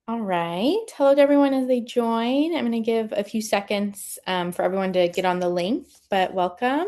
All right. Hello to everyone as they join. I'm going to give a few seconds for everyone to get on the link, but welcome.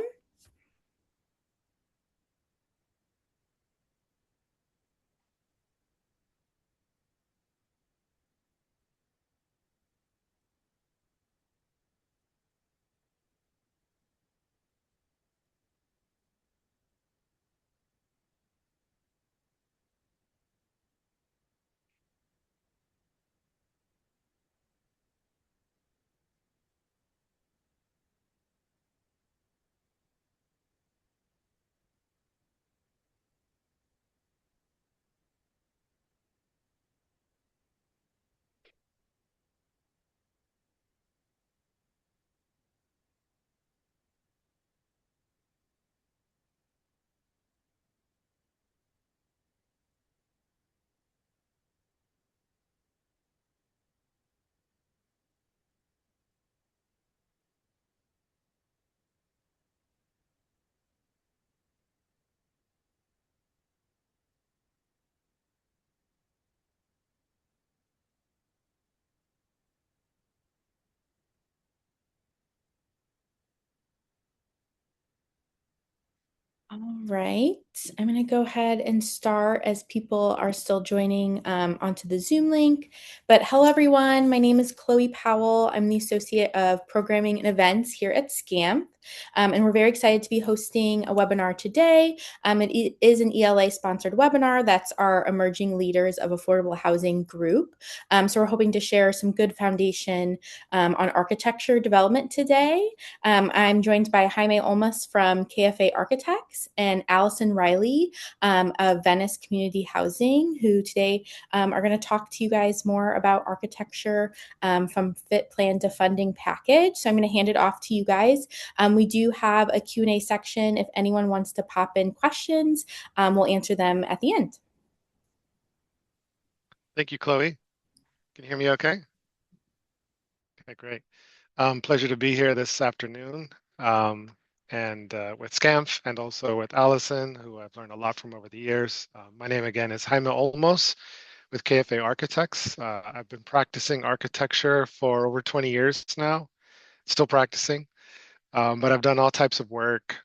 All right, I'm going to go ahead and start as people are still joining onto the Zoom link. But hello, everyone. My name is Chloe Powell. I'm the Associate of Programming and Events here at SCANPH. And we're very excited to be hosting a webinar today. It is an ELA-sponsored webinar. That's our Emerging Leaders of Affordable Housing group. So we're hoping to share some good foundation on architecture development today. I'm joined by Jaime Olmos from KFA Architects and Allison Riley of Venice Community Housing, who today are going to talk to you guys more about architecture from fit plan to funding package. So I'm going to hand it off to you guys. We do have a Q&A section. If anyone wants to pop in questions, we'll answer them at the end. Thank you, Chloe. Can you hear me okay? Okay, great. Pleasure to be here this afternoon and with SCANPH and also with Allison, who I've learned a lot from over the years. My name again is Jaime Olmos with KFA Architects. I've been practicing architecture for over 20 years now, still practicing, but I've done all types of work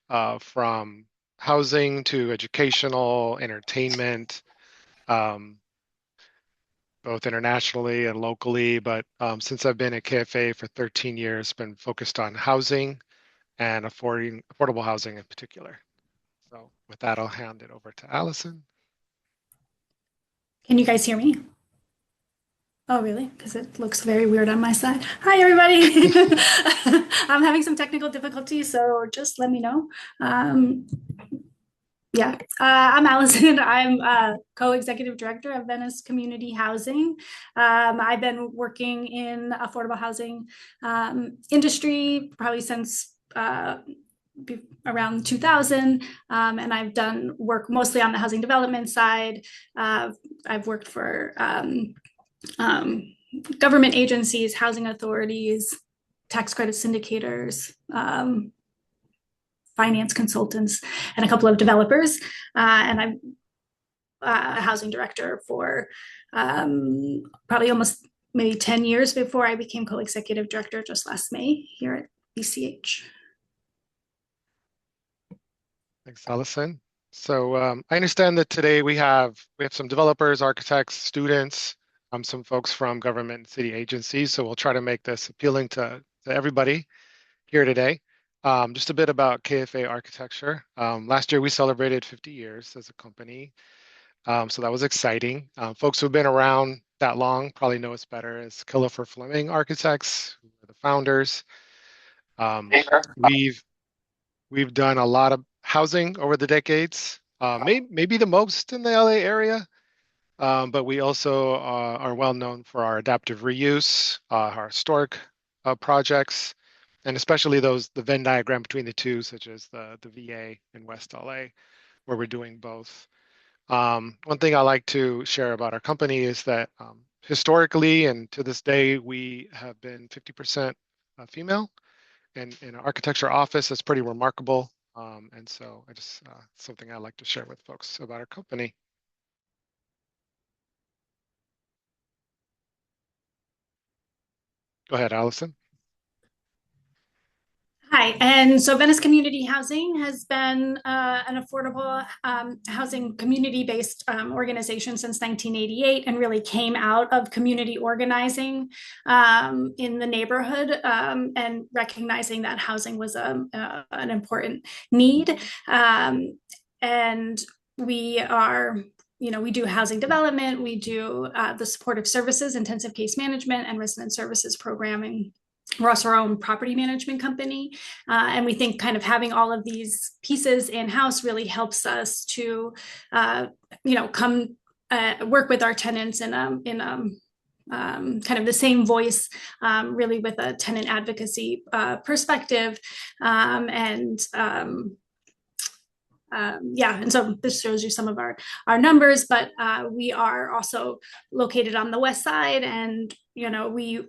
from housing to educational, entertainment, um, both internationally and locally. But since I've been at KFA for 13 years, been focused on housing and affordable housing in particular. So with that, I'll hand it over to Allison. Can you guys hear me? Oh, really? Because it looks very weird on my side. Hi, everybody. I'm having some technical difficulties, so just let me know. Yeah, I'm Allison. I'm co-executive director of Venice Community Housing. I've been working in affordable housing industry probably since around 2000, and I've done work mostly on the housing development side. I've worked for government agencies, housing authorities, tax credit syndicators, finance consultants, and a couple of developers. And I'm a housing director for probably almost maybe 10 years before I became co-executive director just last May here at VCH. Thanks, Allison. So I understand that today we have some developers, architects, students, some folks from government and city agencies. So we'll try to make this appealing to everybody here today. Just a bit about KFA Architecture. Last year we celebrated 50 years as a company. So that was exciting. Folks who've been around that long probably know us better as Killefer Fleming Architects, who are the founders. We've done a lot of housing over the decades, maybe the most in the LA area, but we also are well known for our adaptive reuse, our historic projects, and especially the Venn diagram between the two, such as the VA in West LA, where we're doing both. One thing I like to share about our company is that historically and to this day, we have been 50% female. And in an architecture office, that's pretty remarkable. And so I just something I like to share with folks about our company. Go ahead, Allison. Hi, and so Venice Community Housing has been an affordable housing community-based organization since 1988 and really came out of community organizing in the neighborhood and recognizing that housing was an important need. And we are we do housing development, we do the supportive services, intensive case management, and resident services programming. We're also our own property management company. And we think kind of having all of these pieces in-house really helps us to, come work with our tenants in kind of the same voice, really with a tenant advocacy perspective. And so this shows you some of our numbers, but we are also located on the west side, and we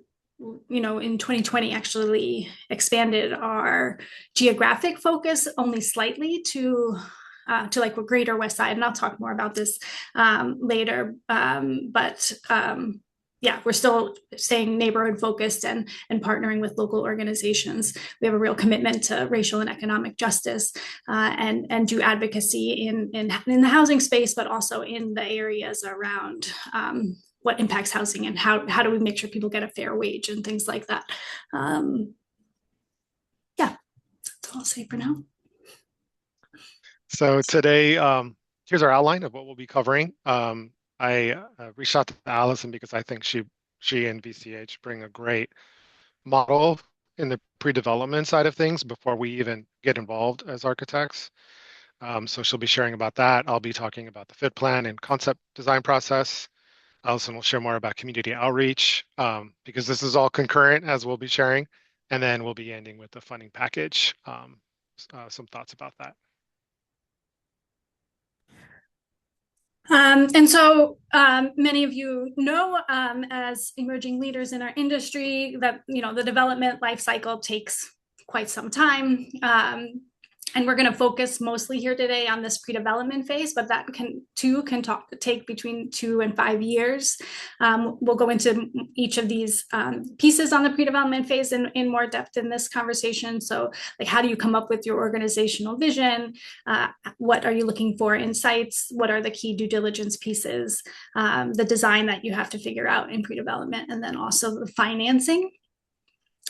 in 2020 actually expanded our geographic focus only slightly to like greater west side, and I'll talk more about this later. We're still staying neighborhood focused and partnering with local organizations. We have a real commitment to racial and economic justice, and do advocacy in the housing space, but also in the areas around what impacts housing, and how do we make sure people get a fair wage and things like that. That's all I'll say for now. So today, here's our outline of what we'll be covering. I reached out to Allison because I think she and VCH bring a great model in the pre-development side of things before we even get involved as architects. So she'll be sharing about that. I'll be talking about the fit plan and concept design process. Allison will share more about community outreach, because this is all concurrent as we'll be sharing. And then we'll be ending with the funding package, some thoughts about that. And so many of you know, as emerging leaders in our industry, that the development life cycle takes quite some time. And we're going to focus mostly here today on this pre-development phase, but that can take between 2 and 5 years. We'll go into each of these pieces on the pre-development phase in more depth in this conversation. So, like, how do you come up with your organizational vision? What are you looking for in sites? What are the key due diligence pieces? The design that you have to figure out in pre-development, and then also the financing.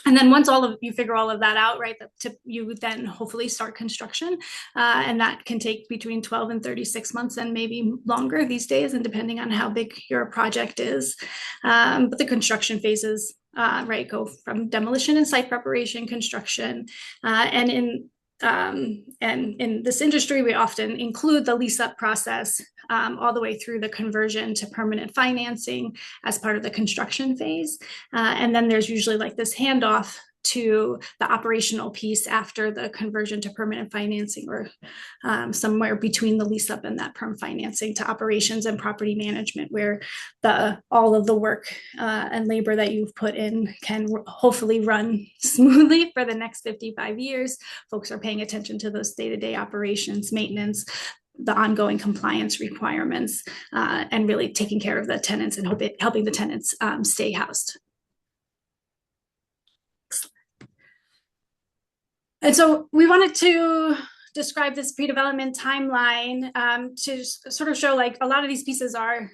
And then once you figure all of that out, right, you then hopefully start construction. And that can take between 12 and 36 months, and maybe longer these days, and depending on how big your project is. But the construction phases, go from demolition and site preparation, construction, and in this industry, we often include the lease-up process all the way through the conversion to permanent financing as part of the construction phase. And then there's usually like this handoff to the operational piece after the conversion to permanent financing, or somewhere between the lease up and that perm financing, to operations and property management, where all of the work and labor that you've put in can hopefully run smoothly for the next 55 years. Folks are paying attention to those day-to-day operations, maintenance, the ongoing compliance requirements, and really taking care of the tenants and helping the tenants stay housed. And so we wanted to describe this pre-development timeline to sort of show, like, a lot of these pieces are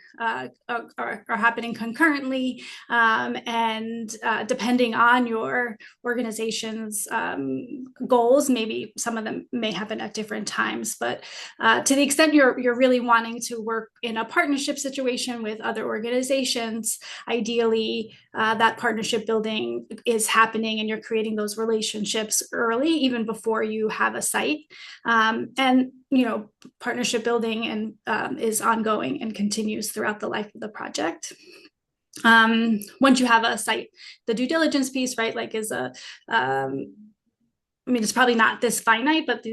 happening concurrently, and depending on your organization's goals, maybe some of them may happen at different times. But to the extent you're really wanting to work in a partnership situation with other organizations, ideally that partnership building is happening, and you're creating those relationships early, even before you have a site. And partnership building is ongoing and continues throughout the life of the project. Once you have a site, the due diligence piece, right, like, is it's probably not this finite, but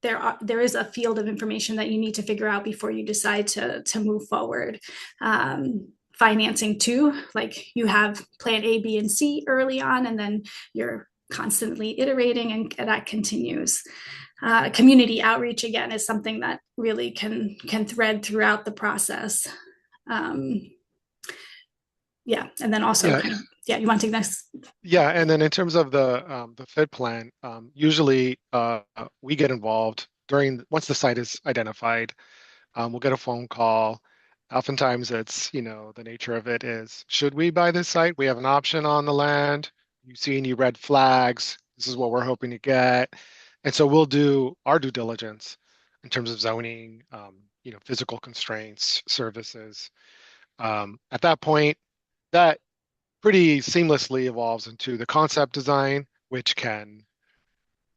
there is a field of information that you need to figure out before you decide to move forward. Financing too, like, you have plan A, B, and C early on, and then you're constantly iterating, and that continues. Community outreach, again, is something that really can thread throughout the process. yeah, and then also Yeah. kind of, yeah, you want to take next? Yeah, and then in terms of the fit plan, usually we get involved once the site is identified. We'll get a phone call. Oftentimes it's, the nature of it is, should we buy this site? We have an option on the land. You see any red flags? This is what we're hoping to get. And so we'll do our due diligence in terms of zoning, physical constraints, services. At that point, that pretty seamlessly evolves into the concept design, which can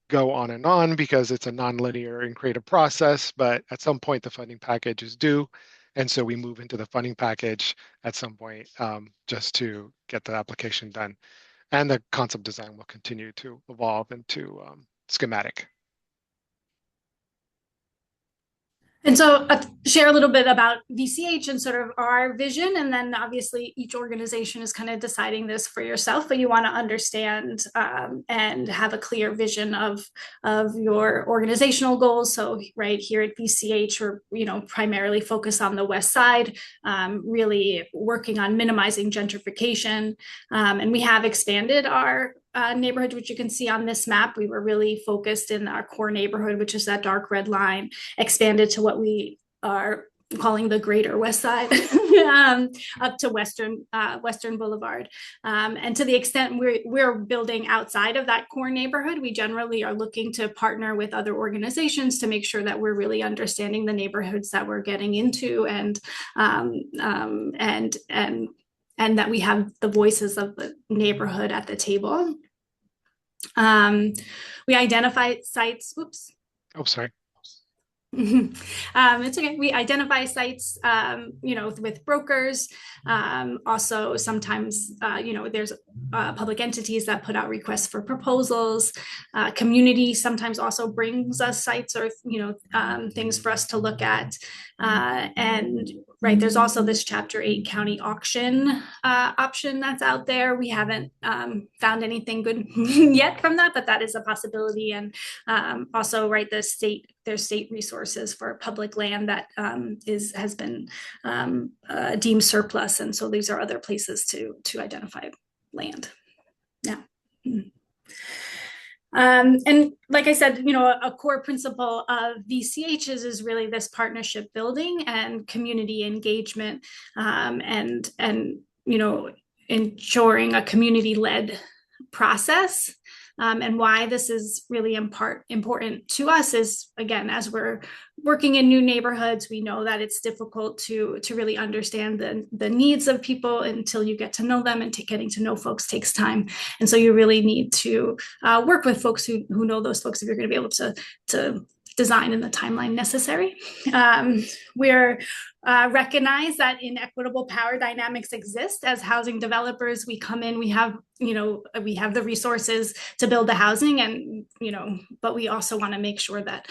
go on and on because it's a nonlinear and creative process, but at some point the funding package is due. And so we move into the funding package at some point just to get the application done. And the concept design will continue to evolve into schematic. And so share a little bit about VCH and sort of our vision. And then obviously each organization is kind of deciding this for yourself, but you want to understand and have a clear vision of your organizational goals. So right here at VCH, we're primarily focused on the West Side, really working on minimizing gentrification. And we have expanded our neighborhood, which you can see on this map. We were really focused in our core neighborhood, which is that dark red line, expanded to what we are calling the Greater West Side, up to Western Boulevard. And to the extent we're building outside of that core neighborhood, we generally are looking to partner with other organizations to make sure that we're really understanding the neighborhoods that we're getting into and that we have the voices of the neighborhood at the table. We identify sites. Whoops. Oh, sorry. It's okay. We identify sites, with brokers. Also, sometimes, there's public entities that put out requests for proposals. Community sometimes also brings us sites or, things for us to look at. And right, there's also this Chapter 8 county auction option that's out there. We haven't found anything good yet from that, but that is a possibility. And also, right, there's state resources for public land that has been deemed surplus, and so these are other places to identify land. Yeah. And like I said, a core principle of VCHs is really this partnership building and community engagement, and ensuring a community-led process. And why this is really important to us is, again, as we're working in new neighborhoods, we know that it's difficult to really understand the needs of people until you get to know them, and getting to know folks takes time. And so you really need to work with folks who know those folks if you're going to be able to design in the timeline necessary. We're recognize that inequitable power dynamics exist. As housing developers, we come in, we have the resources to build the housing, and but we also want to make sure that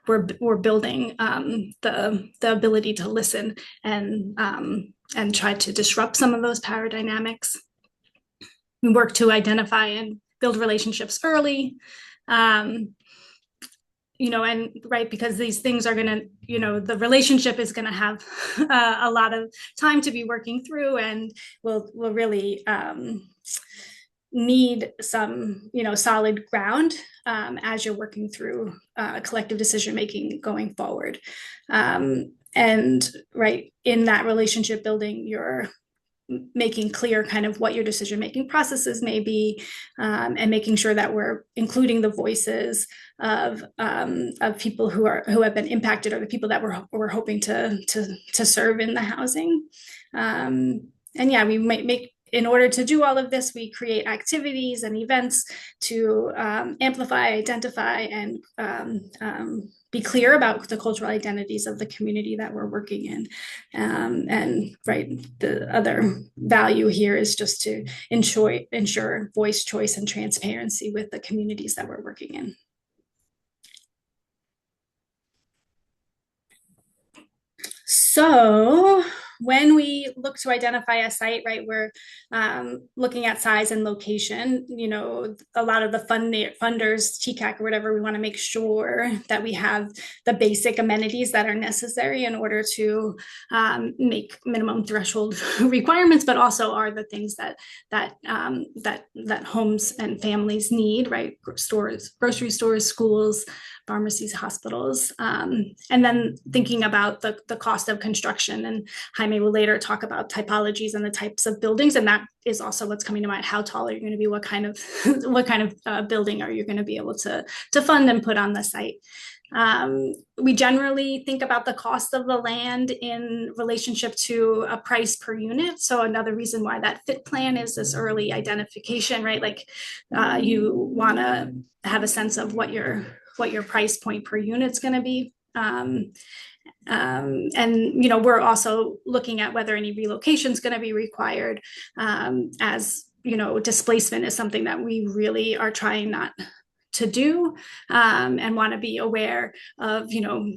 we're building the ability to listen and try to disrupt some of those power dynamics. We work to identify and build relationships early. And right, because these things are going to, the relationship is going to have a lot of time to be working through, and we'll really need some, solid ground as you're working through collective decision making going forward. And right, in that relationship building, you're making clear kind of what your decision-making processes may be, and making sure that we're including the voices of people who have been impacted, or the people that we're hoping to serve in the housing. And yeah, we might make, in order to do all of this, we create activities and events to amplify, identify, and be clear about the cultural identities of the community that we're working in. And right, the other value here is just to ensure voice, choice, and transparency with the communities that we're working in. So when we look to identify a site, right, we're looking at size and location. You know, a lot of the funders, TCAC or whatever, we want to make sure that we have the basic amenities that are necessary in order to make minimum threshold requirements, but also are the things that homes and families need, right? Stores, grocery stores, schools, pharmacies, hospitals, and then thinking about the cost of construction. And Jaime will later talk about typologies and the types of buildings, and that is also what's coming to mind. How tall are you going to be? What kind of building are you going to be able to fund and put on the site? We generally think about the cost of the land in relationship to a price per unit. So another reason why that fit plan is this early identification, right? Like you want to have a sense of what your price point per unit is going to be. And you know, we're also looking at whether any relocation is going to be required, as you know, displacement is something that we really are trying not to do, and want to be aware of. You know,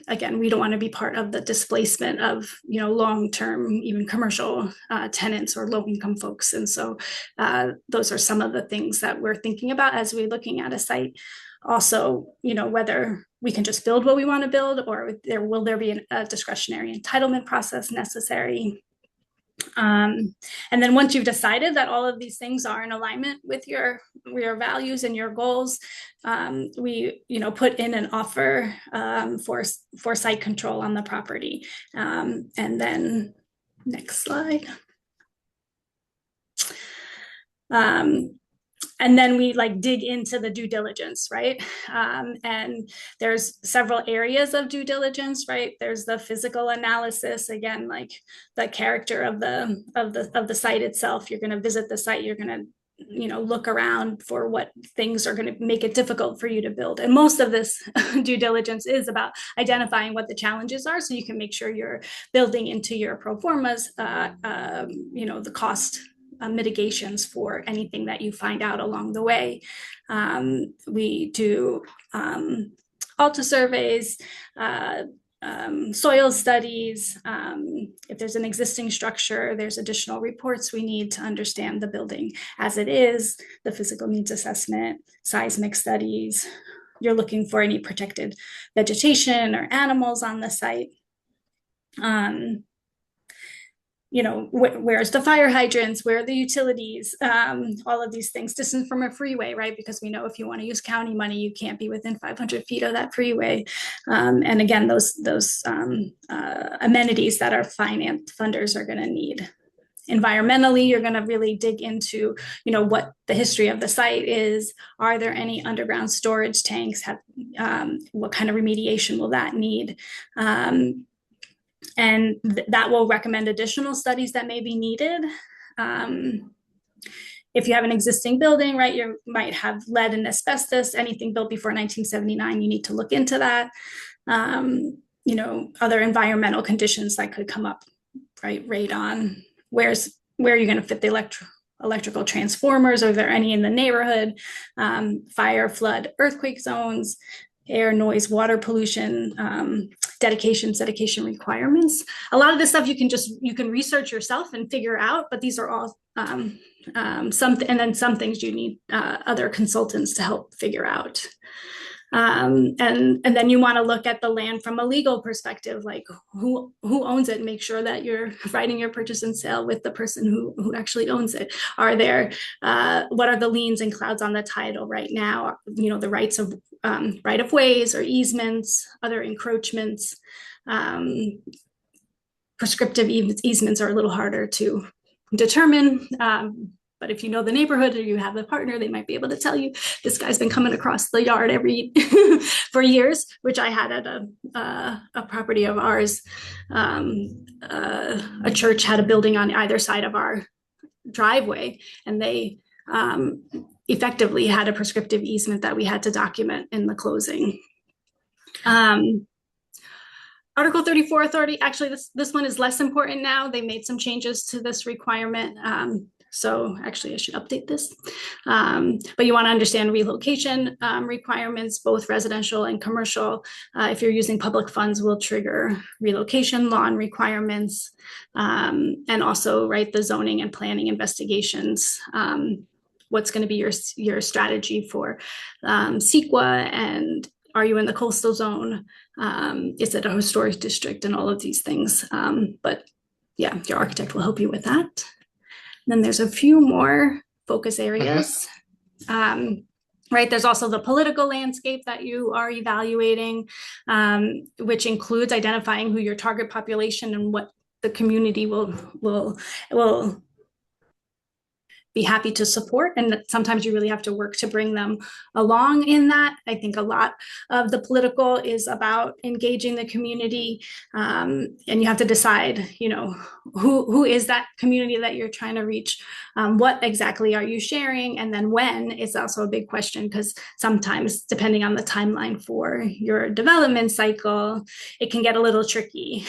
again, we don't want to be part of the displacement of, you know, long-term, even commercial tenants or low-income folks. And so those are some of the things that we're thinking about as we're looking at a site. Also, you know, whether we can just build what we want to build, or will there be a discretionary entitlement process necessary. And then once you've decided that all of these things are in alignment with your values and your goals, we, you know, put in an offer for site control on the property. And then next slide. And then we like dig into the due diligence, right? And there's several areas of due diligence, right? There's the physical analysis, again, like the character of the site itself. You're going to visit the site, you're going to, you know, look around for what things are going to make it difficult for you to build. And most of this due diligence is about identifying what the challenges are, so you can make sure you're building into your pro formas, you know, the cost mitigations for anything that you find out along the way. We do ALTA surveys, soil studies. If there's an existing structure, there's additional reports we need to understand the building as it is, the physical needs assessment, seismic studies. You're looking for any protected vegetation or animals on the site. You know, where's the fire hydrants, where are the utilities, all of these things, distance from a freeway, right? Because we know if you want to use county money, you can't be within 500 feet of that freeway. And again, those amenities that our funders are going to need. Environmentally, you're going to really dig into, you know, what the history of the site is. Are there any underground storage tanks? What kind of remediation will that need? And that will recommend additional studies that may be needed. If you have an existing building, right, you might have lead and asbestos. Anything built before 1979, you need to look into that. You know, other environmental conditions that could come up, right? Radon. Where are you going to fit the electrical transformers? Are there any in the neighborhood? Fire, flood, earthquake zones, air, noise, water pollution, sedication requirements. A lot of this stuff you can research yourself and figure out, but these are all and then some things you need other consultants to help figure out. And then you want to look at the land from a legal perspective, like who owns it, and make sure that you're writing your purchase and sale with the person who actually owns it. Are there what are the liens and clouds on the title right now? You know, the rights of right of ways or easements, other encroachments. Prescriptive easements are a little harder to determine. But if you know the neighborhood or you have the partner, they might be able to tell you, this guy's been coming across the yard every for years, which I had at a property of ours. A church had a building on either side of our driveway, and they effectively had a prescriptive easement that we had to document in the closing. Article 34 authority, actually this one is less important now. They made some changes to this requirement. So actually I should update this. But you want to understand relocation requirements, both residential and commercial. If you're using public funds, will trigger relocation law and requirements. And also, right, the zoning and planning investigations. What's going to be your strategy for CEQA, and are you in the coastal zone? Is it a historic district, and all of these things? But yeah, your architect will help you with that. And then there's a few more focus areas. Right, there's also the political landscape that you are evaluating, which includes identifying who your target population and what the community will be happy to support, and sometimes you really have to work to bring them along in that. I think a lot of the political is about engaging the community, and you have to decide, you know, who is that community that you're trying to reach, what exactly are you sharing, and then when is also a big question, because sometimes depending on the timeline for your development cycle, it can get a little tricky.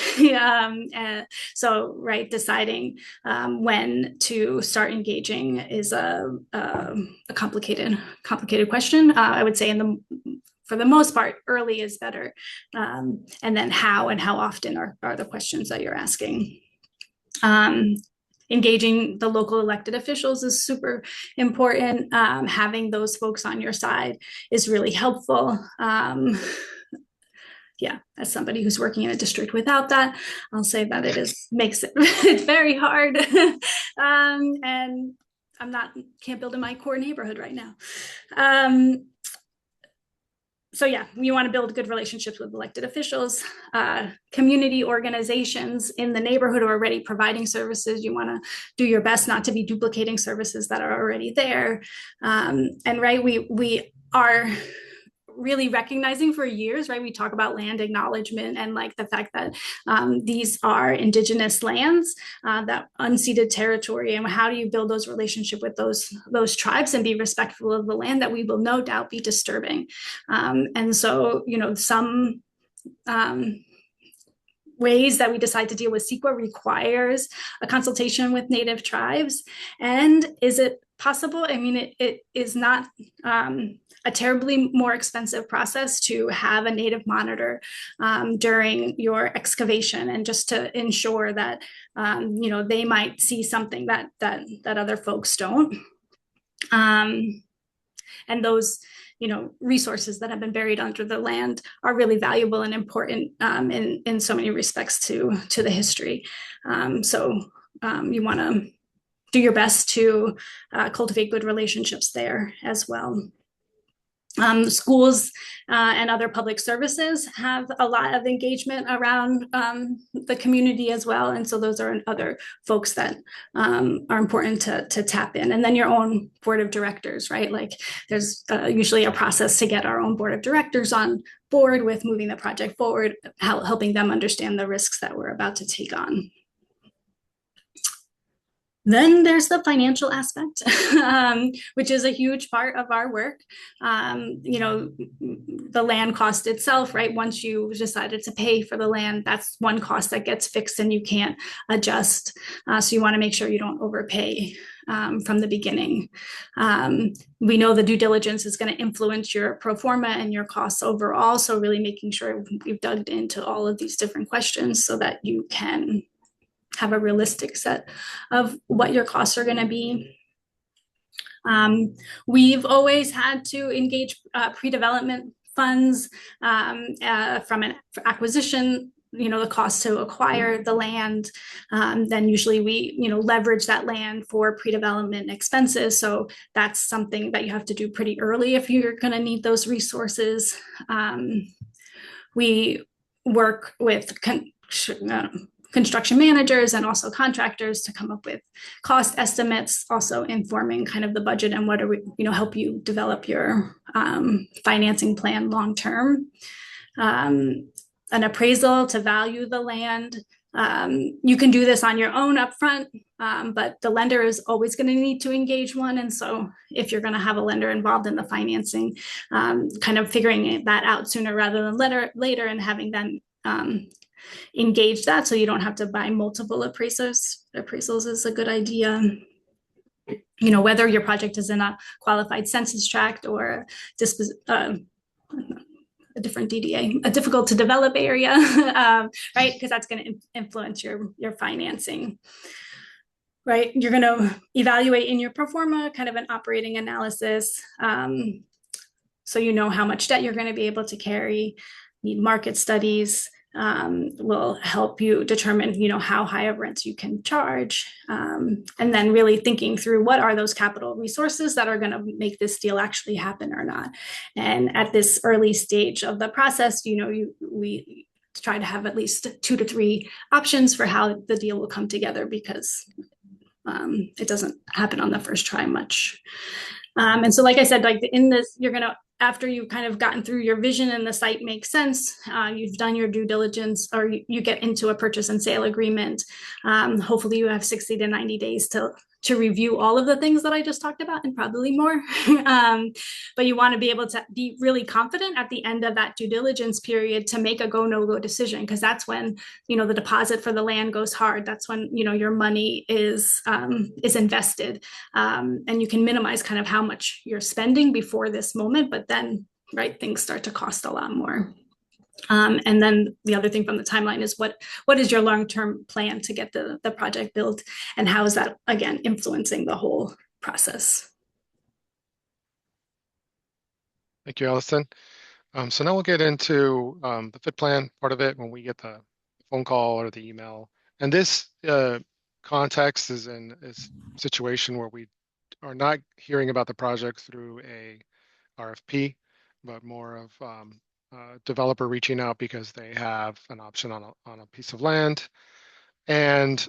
So right, deciding when to start engaging is a complicated question. I would say for the most part, early is better. And then how and how often are the questions that you're asking. Engaging the local elected officials is super important. Having those folks on your side is really helpful. Yeah, as somebody who's working in a district without that, I'll say that makes it it's very hard. And can't build in my core neighborhood right now. So yeah, you want to build good relationships with elected officials, community organizations in the neighborhood who are already providing services. You want to do your best not to be duplicating services that are already there. And right, we are really recognizing for years, right? We talk about land acknowledgement and like the fact that these are indigenous lands, that unceded territory, and how do you build those relationships with those tribes and be respectful of the land that we will no doubt be disturbing. And so, you know, some ways that we decide to deal with CEQA requires a consultation with Native tribes. And is it possible? I mean, it is not a terribly more expensive process to have a Native monitor during your excavation, and just to ensure that you know, they might see something that other folks don't. And those, you know, resources that have been buried under the land are really valuable and important in so many respects to the history. So you want to do your best to cultivate good relationships there as well. Schools and other public services have a lot of engagement around the community as well. And so those are other folks that are important to tap in. And then your own board of directors, right? Like there's usually a process to get our own board of directors on board with moving the project forward, helping them understand the risks that we're about to take on. Then there's the financial aspect, which is a huge part of our work. You know, the land cost itself, right? Once you decided to pay for the land, that's one cost that gets fixed and you can't adjust. So you want to make sure you don't overpay from the beginning. We know the due diligence is going to influence your pro forma and your costs overall. So really making sure we've dug into all of these different questions so that you can have a realistic set of what your costs are going to be. We've always had to engage pre-development funds from an acquisition, you know, the cost to acquire the land. Then usually we, you know, leverage that land for pre-development expenses. So that's something that you have to do pretty early if you're going to need those resources. We work with construction managers and also contractors to come up with cost estimates, also informing kind of the budget and what are we, you know, help you develop your financing plan long term. An appraisal to value the land. You can do this on your own upfront, but the lender is always going to need to engage one. And so if you're going to have a lender involved in the financing, kind of figuring that out sooner rather than later and having them engage that so you don't have to buy multiple appraisals is a good idea. whether your project is in a qualified census tract or a different DDA, a difficult to develop area, right? Because that's going to influence your financing, right? You're going to evaluate in your pro forma kind of an operating analysis. So you know how much debt you're going to be able to carry. Need market studies will help you determine, how high of rents you can charge. And then really thinking through what are those capital resources that are going to make this deal actually happen or not. And at this early stage of the process, we try to have at least 2 to 3 options for how the deal will come together, because it doesn't happen on the first try much. And so, like I said, like in this, you're going to, after you've kind of gotten through your vision and the site makes sense, you've done your due diligence, or you get into a purchase and sale agreement. Hopefully you have 60 to 90 days to review all of the things that I just talked about, and probably more. But you want to be able to be really confident at the end of that due diligence period to make a go, no go decision, because that's when, the deposit for the land goes hard. That's when, your money is invested. And you can minimize kind of how much you're spending before this moment, but then, right, things start to cost a lot more. And then the other thing from the timeline is what is your long-term plan to get the project built, and how is that, again, influencing the whole process? Thank you, Allison. So now we'll get into the fit plan part of it when we get the phone call or the email. And this context is in a situation where we are not hearing about the project through a RFP, but more of developer reaching out because they have an option on a piece of land. And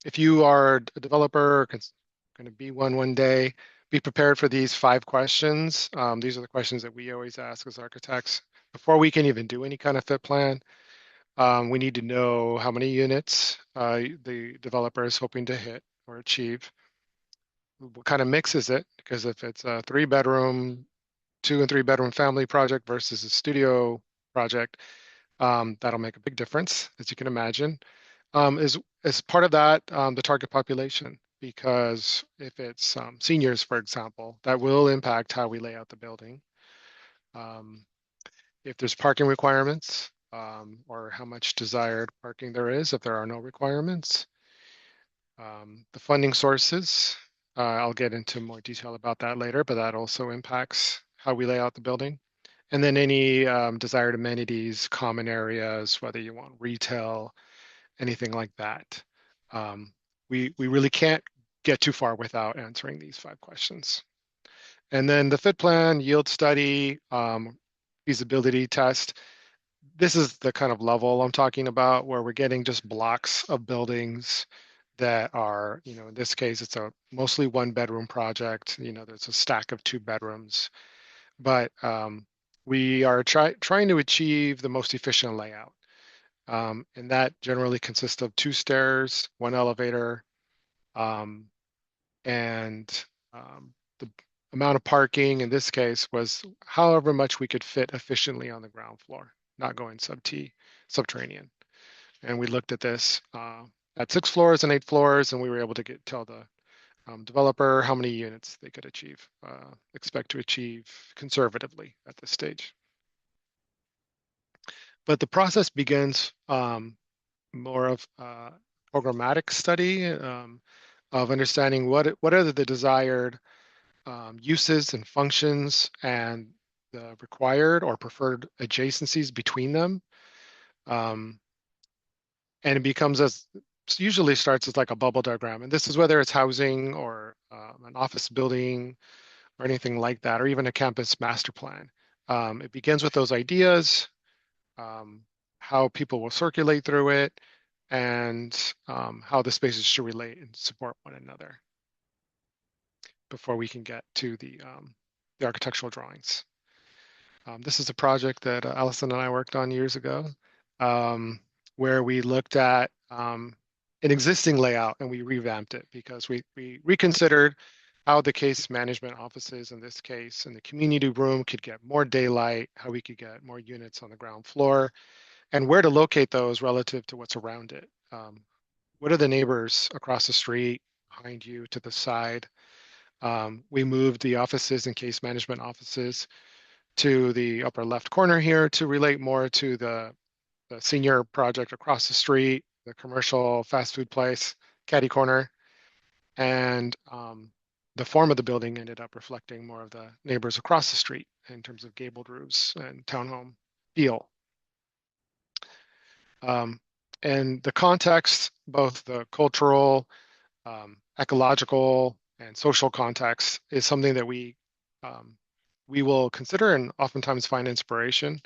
if you are a developer, going to be one day, be prepared for these 5 questions. These are the questions that we always ask as architects before we can even do any kind of fit plan. We need to know how many units the developer is hoping to hit or achieve. What kind of mix is it? Because if it's a 3-bedroom, 2 and 3-bedroom family project versus a studio project, that'll make a big difference, as you can imagine. As part of that, the target population, because if it's seniors, for example, that will impact how we lay out the building. If there's parking requirements, or how much desired parking there is if there are no requirements. The funding sources, I'll get into more detail about that later, but that also impacts how we lay out the building. And then any desired amenities, common areas, whether you want retail, anything like that. We really can't get too far without answering these 5 questions. And then the fit plan, yield study, feasibility test. This is the kind of level I'm talking about, where we're getting just blocks of buildings that are, in this case, it's a mostly 1-bedroom project. There's a stack of 2 bedrooms, but we are trying to achieve the most efficient layout. And that generally consists of 2 stairs, 1 elevator, and the amount of parking in this case was however much we could fit efficiently on the ground floor, not going subterranean. And we looked at this at 6 floors and 8 floors, and we were able to tell the developer how many units they could expect to achieve conservatively at this stage. But the process begins more of a programmatic study of understanding what are the desired uses and functions and the required or preferred adjacencies between them. And it becomes usually starts as like a bubble diagram. And this is whether it's housing or an office building or anything like that, or even a campus master plan. It begins with those ideas, how people will circulate through it, and how the spaces should relate and support one another before we can get to the architectural drawings. This is a project that Allison and I worked on years ago, where we looked at an existing layout and we revamped it because we reconsidered how the case management offices in this case and the community room could get more daylight, how we could get more units on the ground floor, and where to locate those relative to what's around it. What are the neighbors across the street? behind you to the side. We moved the offices and case management offices to the upper left corner here to relate more to the senior project across the street, the commercial fast food place, caddy corner, and the form of the building ended up reflecting more of the neighbors across the street in terms of gabled roofs and townhome feel. And the context, both the cultural, ecological, and social context, is something that we will consider and oftentimes find inspiration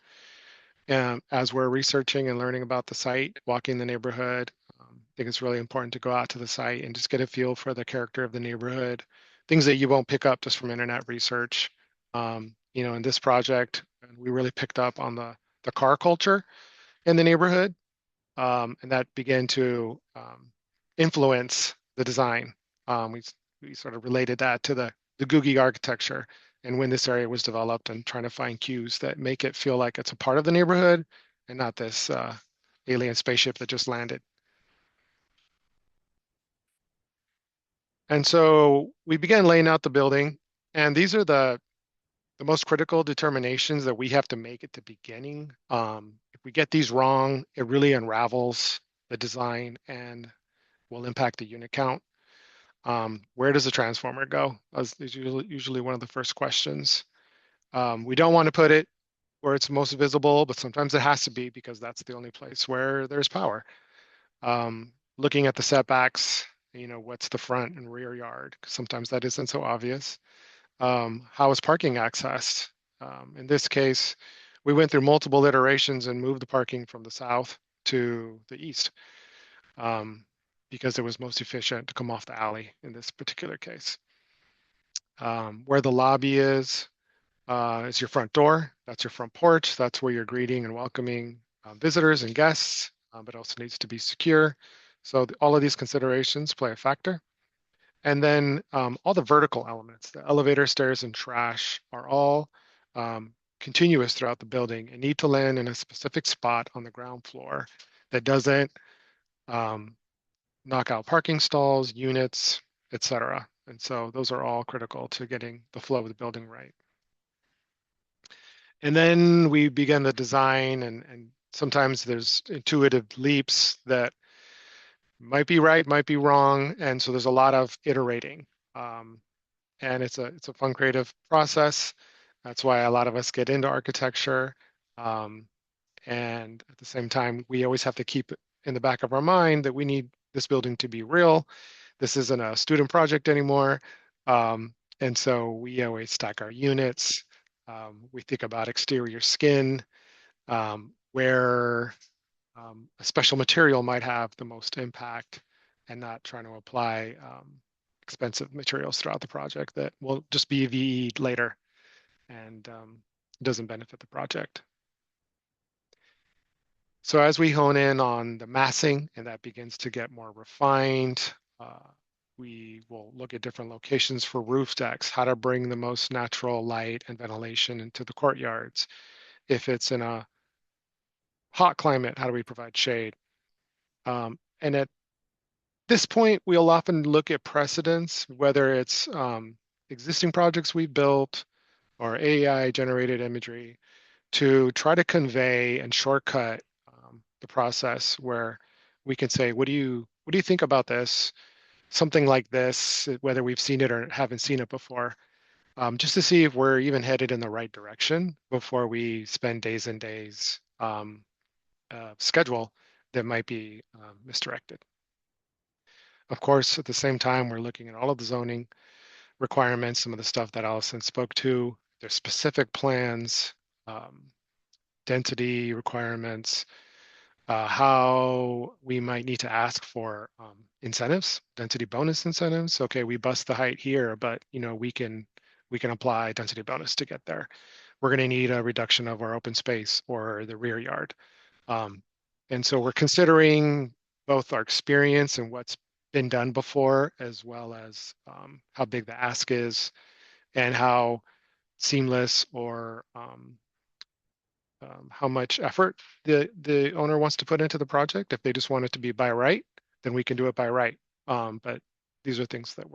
as we're researching and learning about the site, walking the neighborhood. I think it's really important to go out to the site and just get a feel for the character of the neighborhood, things that you won't pick up just from internet research. In this project, we really picked up on the car culture in the neighborhood, and that began to influence the design. We sort of related that to the Googie architecture and when this area was developed and trying to find cues that make it feel like it's a part of the neighborhood and not this alien spaceship that just landed. And so we began laying out the building, and these are the most critical determinations that we have to make at the beginning. If we get these wrong, it really unravels the design and will impact the unit count. Where does the transformer go? Is usually one of the first questions. We don't want to put it where it's most visible, but sometimes it has to be because that's the only place where there's power. Looking at the setbacks, what's the front and rear yard? Sometimes that isn't so obvious. How is parking accessed? In this case, we went through multiple iterations and moved the parking from the south to the east because it was most efficient to come off the alley in this particular case. Where the lobby is your front door. That's your front porch. That's where you're greeting and welcoming visitors and guests, but also needs to be secure. So all of these considerations play a factor. And then all the vertical elements, the elevator, stairs, and trash are all continuous throughout the building and need to land in a specific spot on the ground floor that doesn't knock out parking stalls, units, etc. And so those are all critical to getting the flow of the building right. And then we begin the design, and sometimes there's intuitive leaps that might be right, might be wrong, and so there's a lot of iterating. And it's a fun, creative process. That's why a lot of us get into architecture. And at the same time, we always have to keep in the back of our mind that we need this building to be real. This isn't a student project anymore. And so we always stack our units. We think about exterior skin, where a special material might have the most impact, and not trying to apply expensive materials throughout the project that will just be VE'd later and doesn't benefit the project. So as we hone in on the massing and that begins to get more refined, we will look at different locations for roof decks, how to bring the most natural light and ventilation into the courtyards. If it's in a hot climate, how do we provide shade? And at this point, we'll often look at precedents, whether it's existing projects we've built or AI generated imagery, to try to convey and shortcut the process where we can say, what do you think about this? Something like this, whether we've seen it or haven't seen it before, just to see if we're even headed in the right direction before we spend days and days schedule that might be misdirected. Of course, at the same time, we're looking at all of the zoning requirements, some of the stuff that Allison spoke to. There's specific plans, density requirements, how we might need to ask for incentives, density bonus incentives. Okay, we bust the height here, but we can apply density bonus to get there. We're going to need a reduction of our open space or the rear yard. And so we're considering both our experience and what's been done before, as well as how big the ask is and how seamless or how much effort the owner wants to put into the project. If they just want it to be by right, then we can do it by right. But these are things that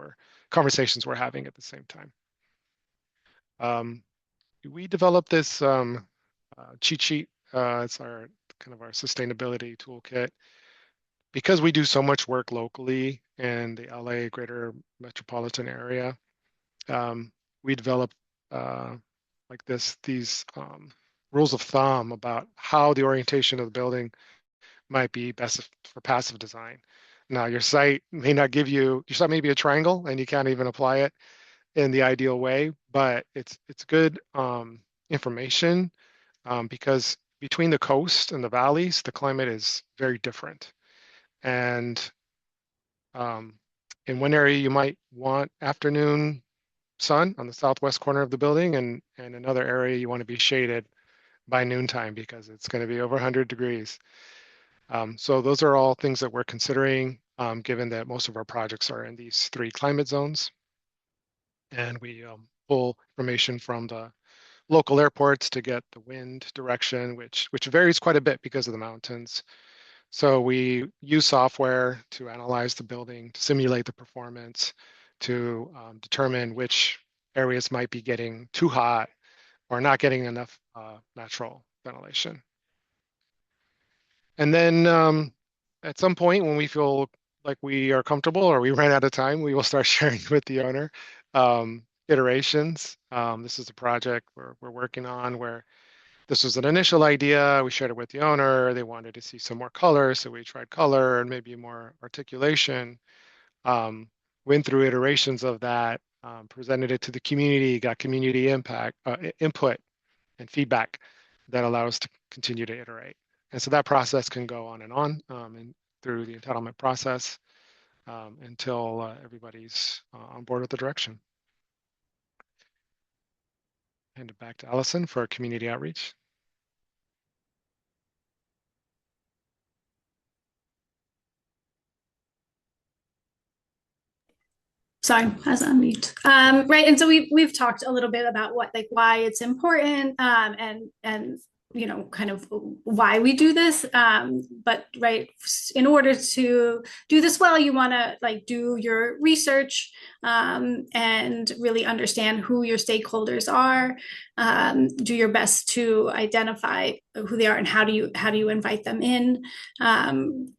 conversations we're having at the same time. We developed this cheat sheet. It's our kind of our sustainability toolkit. Because we do so much work locally in the LA greater metropolitan area, we developed like these rules of thumb about how the orientation of the building might be best for passive design. Now, your site may not give you, your site may be a triangle and you can't even apply it in the ideal way, but it's good information because between the coast and the valleys, the climate is very different. And in one area, you might want afternoon sun on the southwest corner of the building, and another area you want to be shaded by noontime because it's going to be over 100 degrees. So those are all things that we're considering, given that most of our projects are in these 3 climate zones. And we pull information from the local airports to get the wind direction, which varies quite a bit because of the mountains. So we use software to analyze the building, to simulate the performance, to determine which areas might be getting too hot or not getting enough natural ventilation. And then at some point when we feel like we are comfortable or we ran out of time, we will start sharing with the owner iterations. This is a project we're working on where this was an initial idea. We shared it with the owner. They wanted to see some more color, so we tried color and maybe more articulation. Went through iterations of that, presented it to the community, got community input and feedback that allow us to continue to iterate. And so that process can go on and through the entitlement process until everybody's on board with the direction. Hand it back to Allison for community outreach. Sorry, I was on mute. Right, and so we've talked a little bit about why it's important, and kind of why we do this. But right, in order to do this well, you want to do your research and really understand who your stakeholders are. Do your best to identify who they are and how do you invite them in.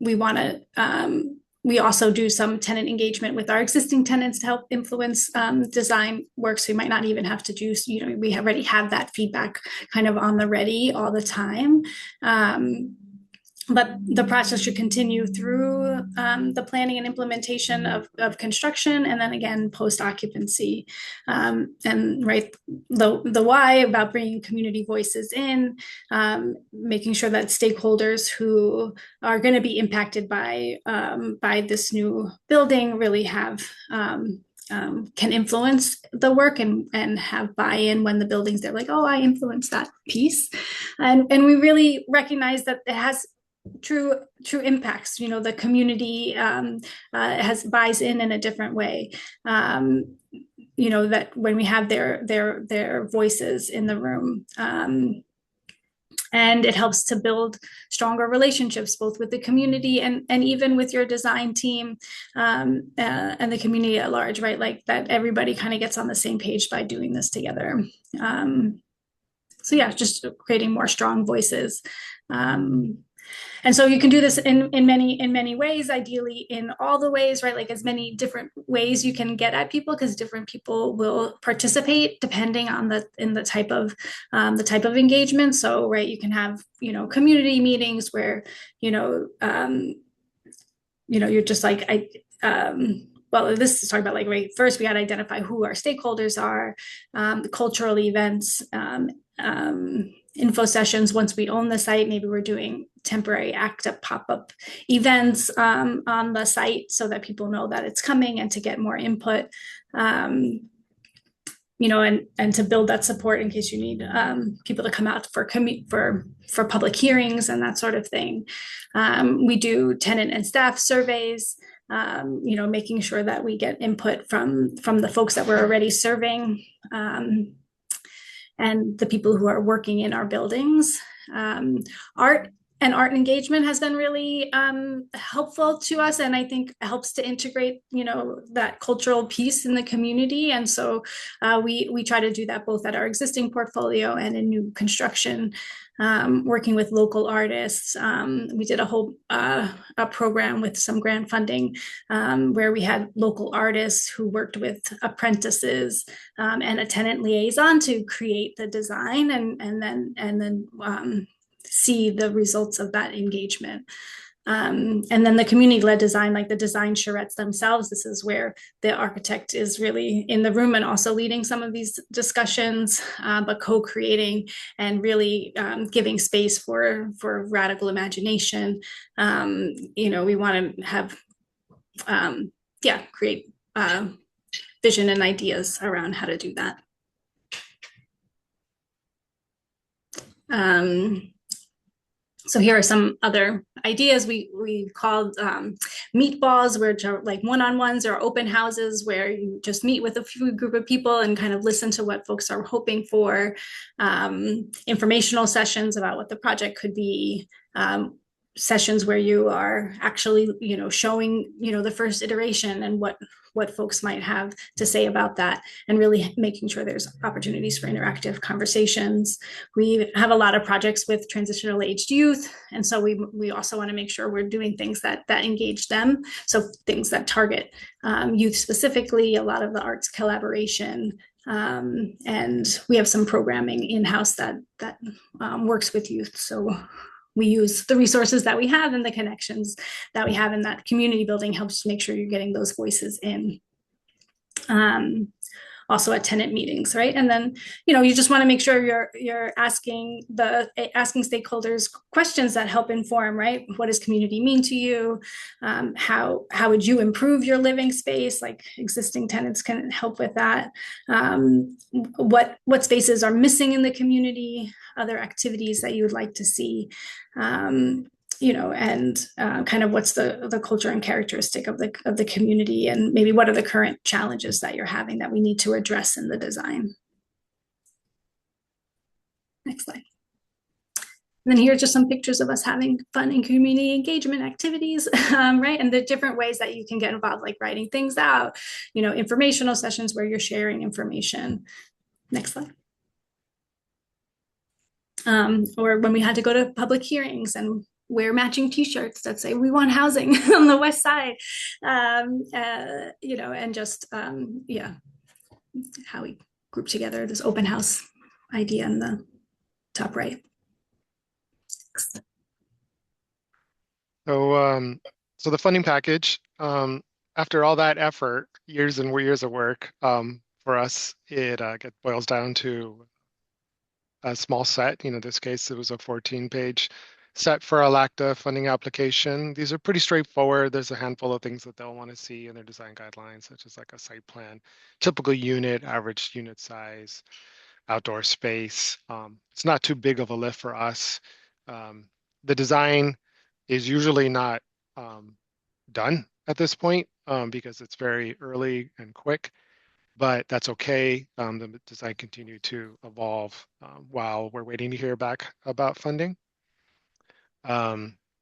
We want to. We also do some tenant engagement with our existing tenants to help influence design work. So we might not even have to do, we already have that feedback kind of on the ready all the time. But the process should continue through the planning and implementation of construction, and then again post occupancy. And right, the why about bringing community voices in, making sure that stakeholders who are going to be impacted by this new building really have can influence the work and have buy-in when the building's there, like, oh, I influenced that piece, and we really recognize that it has true impacts. The community buys in a different way. That when we have their voices in the room, and it helps to build stronger relationships both with the community and even with your design team and the community at large, right? Like that everybody kind of gets on the same page by doing this together. So yeah, just creating more strong voices. And so you can do this in many ways, ideally in all the ways, right? Like as many different ways you can get at people, because different people will participate depending on the type of engagement. So right, you can have community meetings where you're just like well, this is talking about like, right, first we got to identify who our stakeholders are, cultural events, info sessions. Once we own the site, maybe we're doing temporary active pop-up events on the site so that people know that it's coming and to get more input, and to build that support in case you need people to come out for public hearings and that sort of thing. We do tenant and staff surveys, making sure that we get input from the folks that we're already serving, and the people who are working in our buildings. Art and art engagement has been really helpful to us, and I think helps to integrate, that cultural piece in the community. And so we try to do that both at our existing portfolio and in new construction, working with local artists. We did a whole a program with some grant funding, where we had local artists who worked with apprentices and a tenant liaison to create the design, and then see the results of that engagement. And then the community-led design, like the design charrettes themselves, this is where the architect is really in the room and also leading some of these discussions, but co-creating and really giving space for radical imagination. We want to have, create vision and ideas around how to do that. So here are some other ideas we called meatballs, which are like one-on-ones or open houses where you just meet with a few group of people and kind of listen to what folks are hoping for. Informational sessions about what the project could be. Sessions where you are actually, showing, the first iteration and what folks might have to say about that, and really making sure there's opportunities for interactive conversations. We have a lot of projects with transitional aged youth, and so we also want to make sure we're doing things that engage them. So things that target youth specifically, a lot of the arts collaboration, and we have some programming in-house that works with youth. So we use the resources that we have and the connections that we have in that community building helps to make sure you're getting those voices in. Also at tenant meetings, right? And then, you just want to make sure you're asking stakeholders questions that help inform, right? What does community mean to you? How would you improve your living space? Like existing tenants can help with that. What spaces are missing in the community? Other activities that you would like to see? And kind of what's the culture and characteristic of the community, and maybe what are the current challenges that you're having that we need to address in the design. Next slide. And then here are just some pictures of us having fun in community engagement activities, right? And the different ways that you can get involved, like writing things out, informational sessions where you're sharing information. Next slide. Or when we had to go to public hearings and wear matching t-shirts that say we want housing on the west side, and just how we group together this open house idea in the top right. So the funding package, after all that effort, years and years of work, for us, it boils down to a small set. In this case, it was a 14-page set for a LACTA funding application. These are pretty straightforward. There's a handful of things that they'll want to see in their design guidelines, such as like a site plan, typical unit, average unit size, outdoor space. It's not too big of a lift for us. The design is usually not done at this point because it's very early and quick, but that's okay. The design continued to evolve while we're waiting to hear back about funding.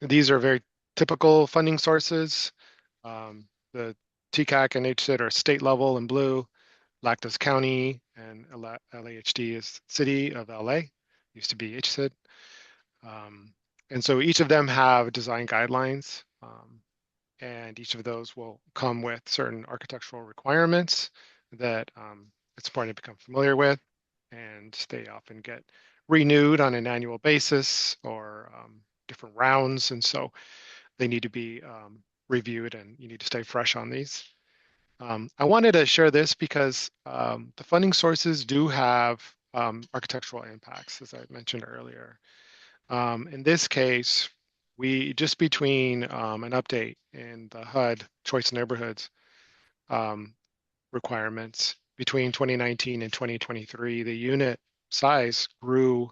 These are very typical funding sources. The TCAC and HSID are state level in blue, LACTA's county, and LAHD is city of LA, used to be HSID. And so each of them have design guidelines, and each of those will come with certain architectural requirements that it's important to become familiar with, and they often get renewed on an annual basis or different rounds, and so they need to be reviewed, and you need to stay fresh on these. I wanted to share this because the funding sources do have architectural impacts, as I mentioned earlier. In this case, we just between an update in the HUD choice neighborhoods requirements between 2019 and 2023, the unit size grew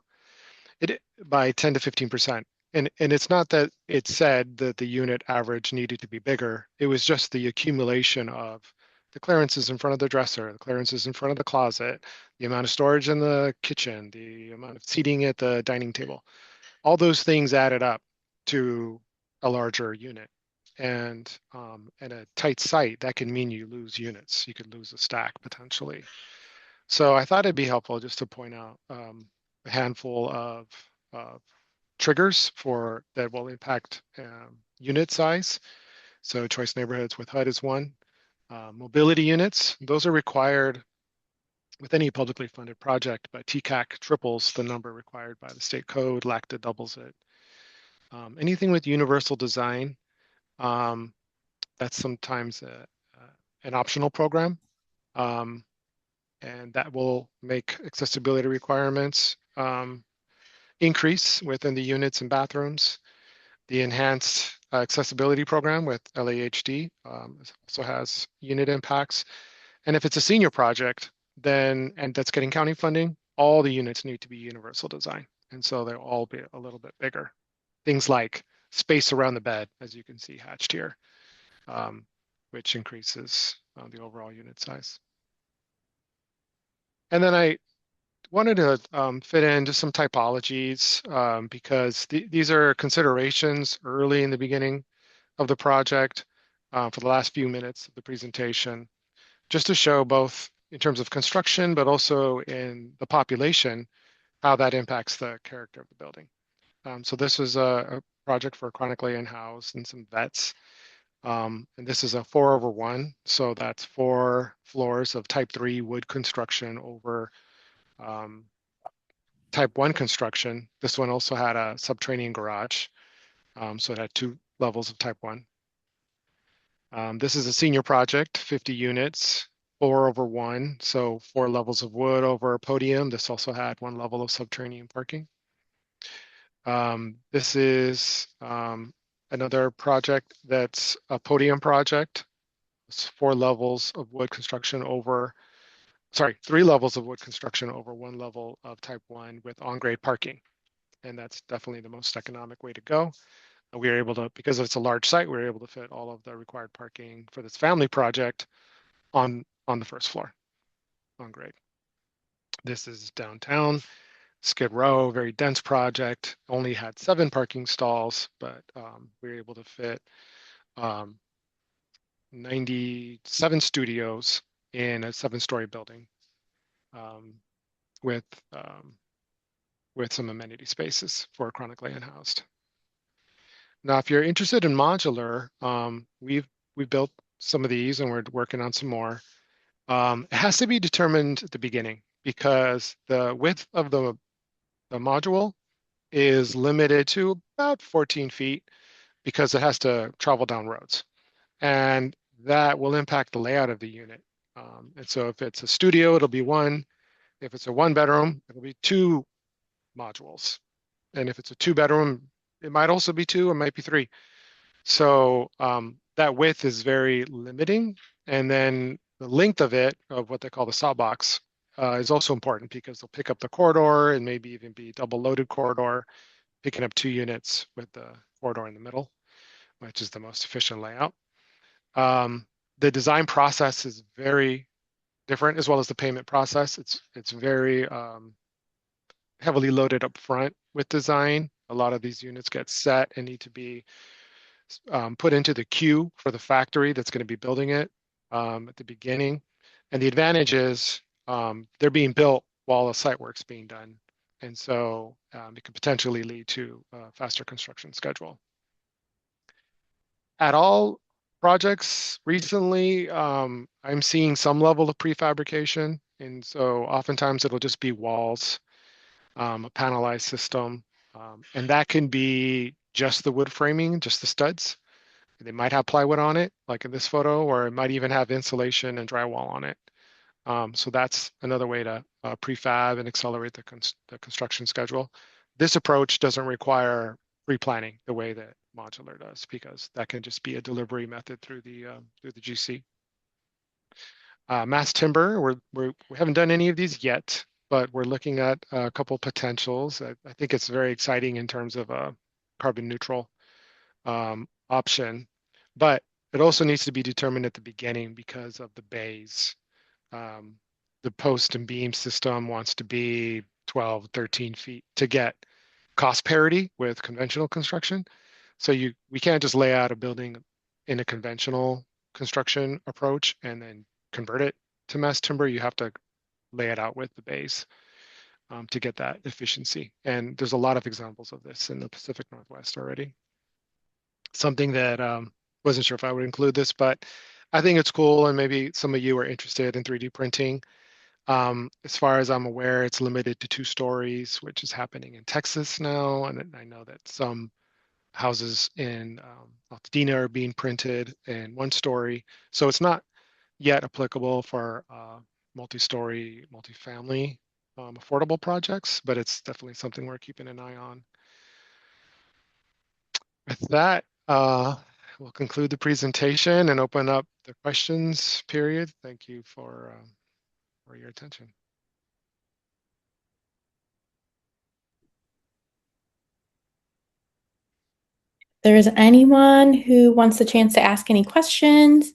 by 10 to 15%. And it's not that it said that the unit average needed to be bigger. It was just the accumulation of the clearances in front of the dresser, the clearances in front of the closet, the amount of storage in the kitchen, the amount of seating at the dining table. All those things added up to a larger unit. And in a tight site, that can mean you lose units. You could lose a stack potentially. So I thought it'd be helpful just to point out a handful of triggers for that will impact unit size. So choice neighborhoods with HUD is one. Mobility units, those are required with any publicly funded project, but TCAC triples the number required by the state code, LACTA doubles it. Anything with universal design, that's sometimes an optional program, and that will make accessibility requirements increase within the units and bathrooms. The enhanced accessibility program with LAHD also has unit impacts. And if it's a senior project, then, and that's getting county funding, all the units need to be universal design. And so they'll all be a little bit bigger. Things like space around the bed, as you can see hatched here, which increases the overall unit size. And then I wanted to fit in just some typologies because these are considerations early in the beginning of the project for the last few minutes of the presentation, just to show both in terms of construction, but also in the population, how that impacts the character of the building. So this is a project for chronically unhoused and some vets. And this is a 4/1, so that's 4 floors of type 3 wood construction over type 1 construction. This one also had a subterranean garage, so it had 2 levels of type 1. This is a senior project, 50 units, 4/1, so 4 levels of wood over a podium. This also had 1 level of subterranean parking. This is another project that's a podium project. It's 4 levels of wood construction over, sorry, 3 levels of wood construction over 1 level of type 1 with on-grade parking. And that's definitely the most economic way to go. We were able to, because it's a large site, we were able to fit all of the required parking for this family project on the first floor, on grade. This is downtown, Skid Row, very dense project, only had 7 parking stalls, but we were able to fit 97 studios in a 7-story building with some amenity spaces for chronically unhoused. Now, if you're interested in modular, we've built some of these and we're working on some more. It has to be determined at the beginning because the width of the module is limited to about 14 feet because it has to travel down roads. And that will impact the layout of the unit. And so if it's a studio, it'll be 1. If it's a 1-bedroom, it'll be 2 modules. And if it's a 2-bedroom, it might also be 2, it might be 3. So that width is very limiting. And then the length of it, of what they call the saw box, is also important because they'll pick up the corridor and maybe even be double loaded corridor, picking up 2 units with the corridor in the middle, which is the most efficient layout. The design process is very different, as well as the payment process. It's very heavily loaded up front with design. A lot of these units get set and need to be put into the queue for the factory that's going to be building it at the beginning. And the advantage is they're being built while the site work's being done. And so it could potentially lead to a faster construction schedule. At all projects recently, I'm seeing some level of prefabrication. And so oftentimes it'll just be walls, a panelized system. And that can be just the wood framing, just the studs. They might have plywood on it, like in this photo, or it might even have insulation and drywall on it. So that's another way to prefab and accelerate the construction schedule. This approach doesn't require pre-planning the way that modular does, because that can just be a delivery method through the GC. Mass timber, we haven't done any of these yet, but we're looking at a couple potentials. I think it's very exciting in terms of a carbon neutral option, but it also needs to be determined at the beginning because of the bays. The post and beam system wants to be 12, 13 feet to get cost parity with conventional construction. So we can't just lay out a building in a conventional construction approach and then convert it to mass timber. You have to lay it out with the base to get that efficiency. And there's a lot of examples of this in the Pacific Northwest already. Something that wasn't sure if I would include this, but I think it's cool, and maybe some of you are interested in 3D printing. As far as I'm aware, it's limited to 2 stories, which is happening in Texas now, and I know that some houses in Altadena are being printed in 1 story. So it's not yet applicable for multi-story, multifamily affordable projects, but it's definitely something we're keeping an eye on. With that, we'll conclude the presentation and open up the questions period. Thank you for your attention. There's anyone who wants the chance to ask any questions,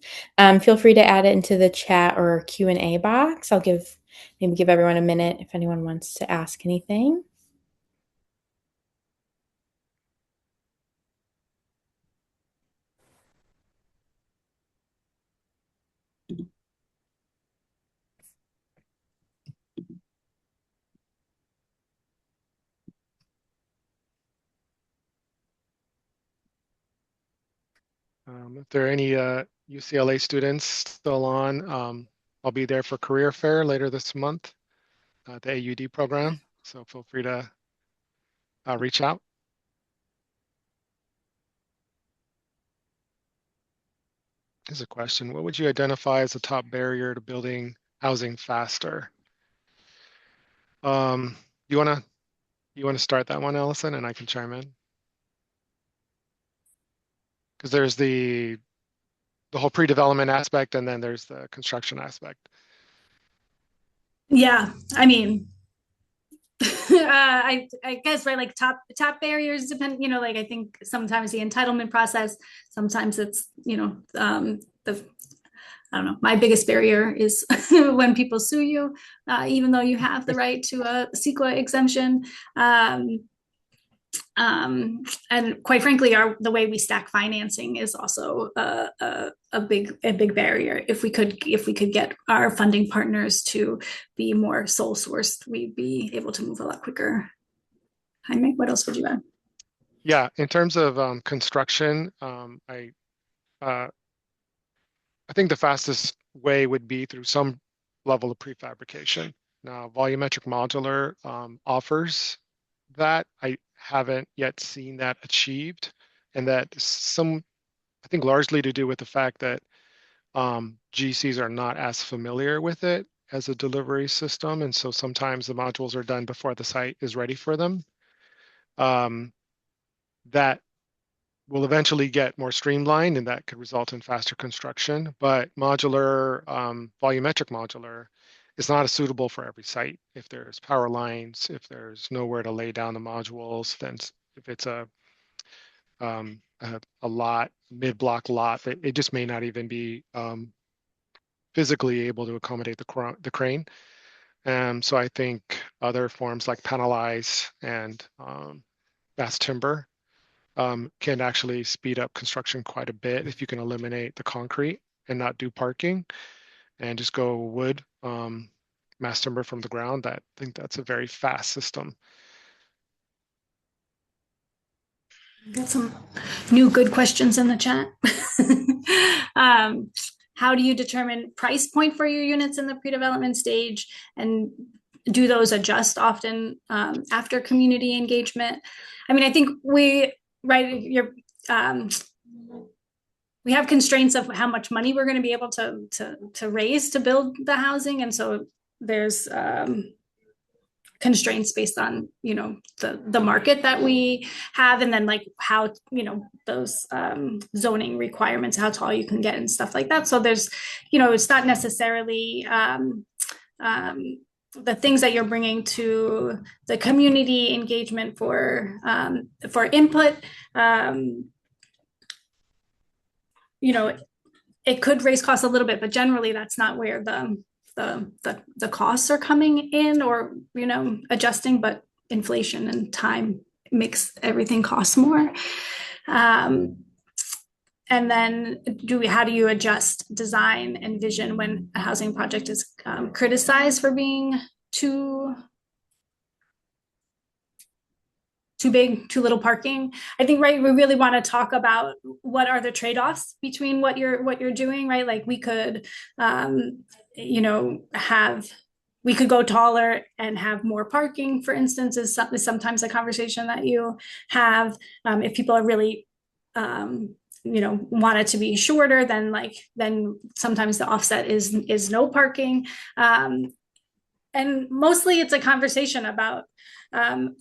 feel free to add it into the chat or Q&A box. I'll maybe give everyone a minute if anyone wants to ask anything. If there are any UCLA students still on, I'll be there for career fair later this month, the AUD program. So feel free to reach out. Here's a question. What would you identify as the top barrier to building housing faster? You wanna start that one, Allison, and I can chime in? Because there's the whole pre-development aspect, and then there's the construction aspect. Yeah, I mean, I guess, right, like top barriers depend, like I think sometimes the entitlement process, sometimes it's, I don't know, my biggest barrier is when people sue you, even though you have the right to a CEQA exemption. And quite frankly, the way we stack financing is also a big barrier. If we could get our funding partners to be more sole sourced, we'd be able to move a lot quicker. Jaime, what else would you add? Yeah, in terms of construction, I think the fastest way would be through some level of prefabrication. Now, volumetric modular offers that. I haven't yet seen that achieved, and that I think largely to do with the fact that GCs are not as familiar with it as a delivery system, and so sometimes the modules are done before the site is ready for them. That will eventually get more streamlined, and that could result in faster construction. But modular, volumetric modular, is not as suitable for every site. If there's power lines, if there's nowhere to lay down the modules, then if it's a lot, mid-block lot, it just may not even be physically able to accommodate the crane. So I think other forms like panelize and mass timber can actually speed up construction quite a bit if you can eliminate the concrete and not do parking and just go wood, mass timber from the ground. I think that's a very fast system. Got some new good questions in the chat. How do you determine price point for your units in the pre-development stage, and do those adjust often after community engagement? I mean, I think we have constraints of how much money we're going to be able to raise to build the housing, and so there's constraints based on the market that we have, and then like how those zoning requirements, how tall you can get and stuff like that. So there's it's not necessarily the things that you're bringing to the community engagement for input. It could raise costs a little bit, but generally that's not where the costs are coming in, or adjusting, but inflation and time makes everything cost more. And then how do you adjust design and vision when a housing project is criticized for being too big, too little parking? I think, right, we really want to talk about what are the trade-offs between what you're doing, right? Like we could, you know, we could go taller and have more parking, for instance, is sometimes a conversation that you have. If people are really, you know, want it to be shorter, then sometimes the offset is no parking. And mostly it's a conversation about,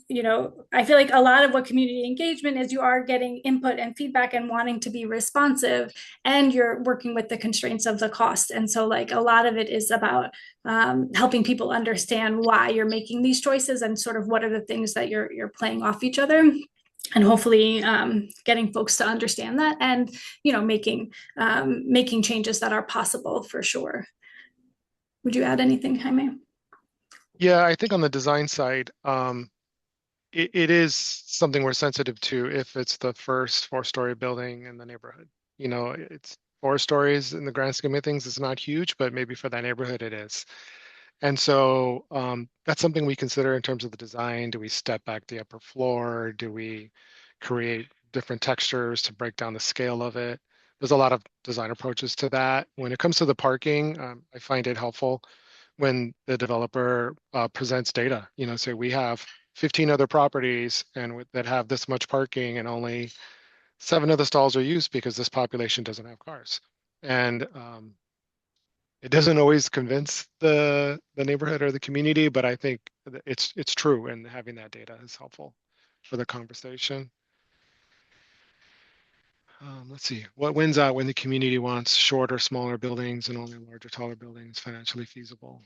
you know, I feel like a lot of what community engagement is, you are getting input and feedback and wanting to be responsive, and you're working with the constraints of the cost. And so like a lot of it is about helping people understand why you're making these choices and sort of what are the things that you're playing off each other, and hopefully getting folks to understand that, and you know, making changes that are possible for sure. Would you add anything, Jaime? Yeah, I think on the design side, it is something we're sensitive to if it's the first four-story building in the neighborhood. You know, it's 4 stories in the grand scheme of things. It's not huge, but maybe for that neighborhood it is. And so that's something we consider in terms of the design. Do we step back the upper floor? Do we create different textures to break down the scale of it? There's a lot of design approaches to that. When it comes to the parking, I find it helpful when the developer presents data. You know, say we have 15 other properties and that have this much parking, and only 7 of the stalls are used because this population doesn't have cars. And it doesn't always convince the neighborhood or the community, but I think it's true, and having that data is helpful for the conversation. Let's see, what wins out when the community wants shorter, smaller buildings and only larger, taller buildings financially feasible?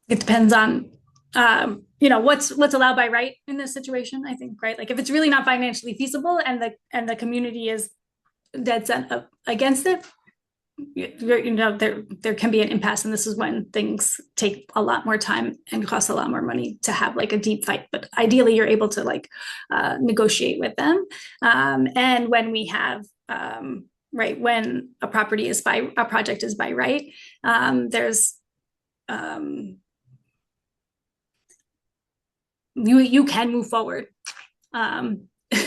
It depends on you know, what's allowed by right in this situation. I think, right, like if it's really not financially feasible and the community is dead set up against it, you know, there can be an impasse, and this is when things take a lot more time and cost a lot more money to have like a deep fight. But ideally you're able to like negotiate with them, and when we have right, when a project is by right, there's you can move forward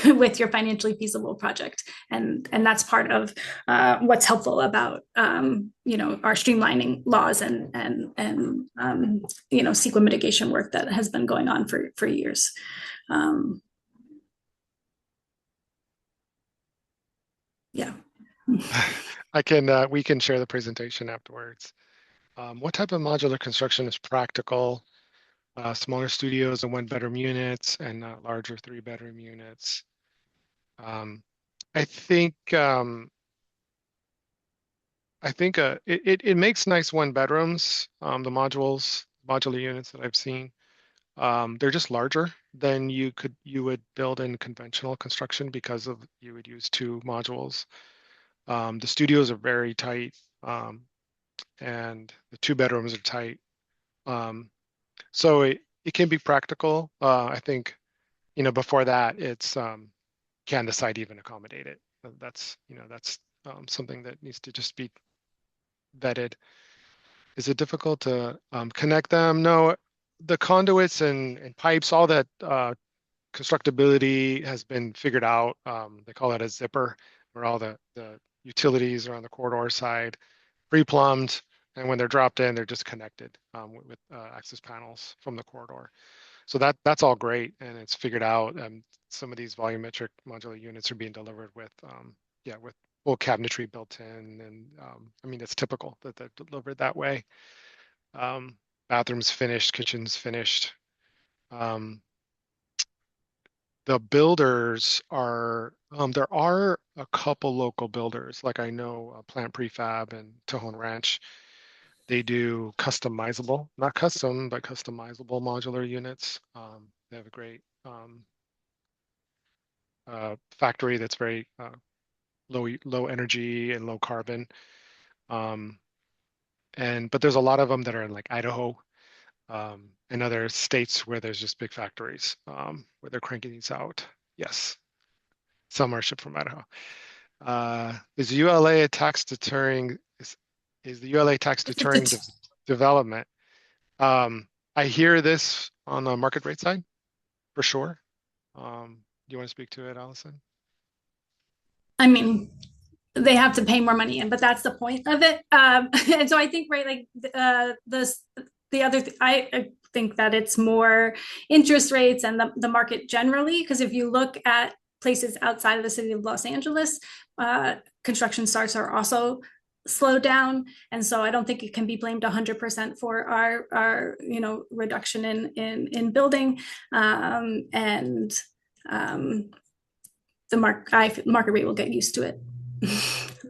with your financially feasible project, and that's part of what's helpful about you know, our streamlining laws and you know, CEQA mitigation work that has been going on for years. Yeah. We can share the presentation afterwards. What type of modular construction is practical? Smaller studios and 1-bedroom units, and not larger 3-bedroom units. I think it makes nice 1-bedrooms. The modular units that I've seen, they're just larger than you would build in conventional construction because of you would use 2 modules. The studios are very tight, and the 2 bedrooms are tight. So it can be practical. I think, you know, before that, it's can the site even accommodate it? That's, you know, that's something that needs to just be vetted. Is it difficult to connect them? No, the conduits and pipes, all that constructability has been figured out. They call it a zipper, where all the utilities are on the corridor side, pre-plumbed, and when they're dropped in, they're just connected with access panels from the corridor. So that's all great, and it's figured out. Some of these volumetric modular units are being delivered with with full cabinetry built in, and I mean, it's typical that they're delivered that way. Bathrooms finished, kitchens finished. The builders are there are a couple local builders, like I know Plant Prefab and Tejon Ranch. They do customizable, not custom, but customizable modular units. They have a great factory that's very low energy and low carbon. But there's a lot of them that are in like Idaho and other states where there's just big factories where they're cranking these out. Yes, some are shipped from Idaho. Is ULA a tax deterring? Is the ULA tax deterring development? I hear this on the market rate side for sure. Do you want to speak to it, Allison? I mean, they have to pay more money in, but that's the point of it. And so I think, right, like the other, I think that it's more interest rates and the market generally, because if you look at places outside of the city of Los Angeles, construction starts are also slowed down, and so I don't think it can be blamed 100% for our reduction in building, and the market rate will get used to it.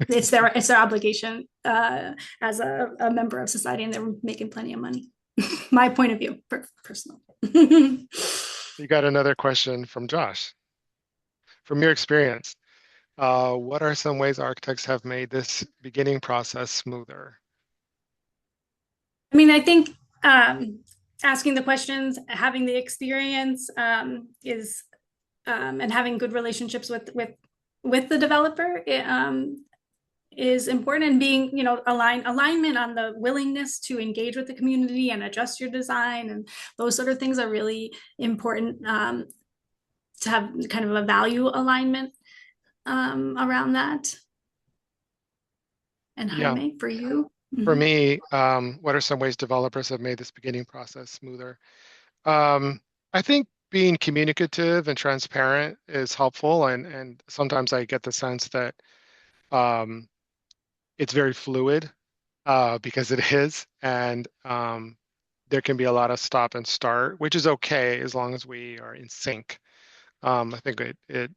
It's their obligation as a member of society, and they're making plenty of money. My point of view, personal. You got another question from Josh. From your experience, what are some ways architects have made this beginning process smoother? I mean, I think asking the questions, having the experience is, and having good relationships with the developer is important, and being, alignment on the willingness to engage with the community and adjust your design, and those sort of things are really important, to have kind of a value alignment around that. And Jaime, for you? For me, what are some ways developers have made this beginning process smoother? I think being communicative and transparent is helpful, and sometimes I get the sense that it's very fluid because it is, and there can be a lot of stop and start, which is okay as long as we are in sync. I think it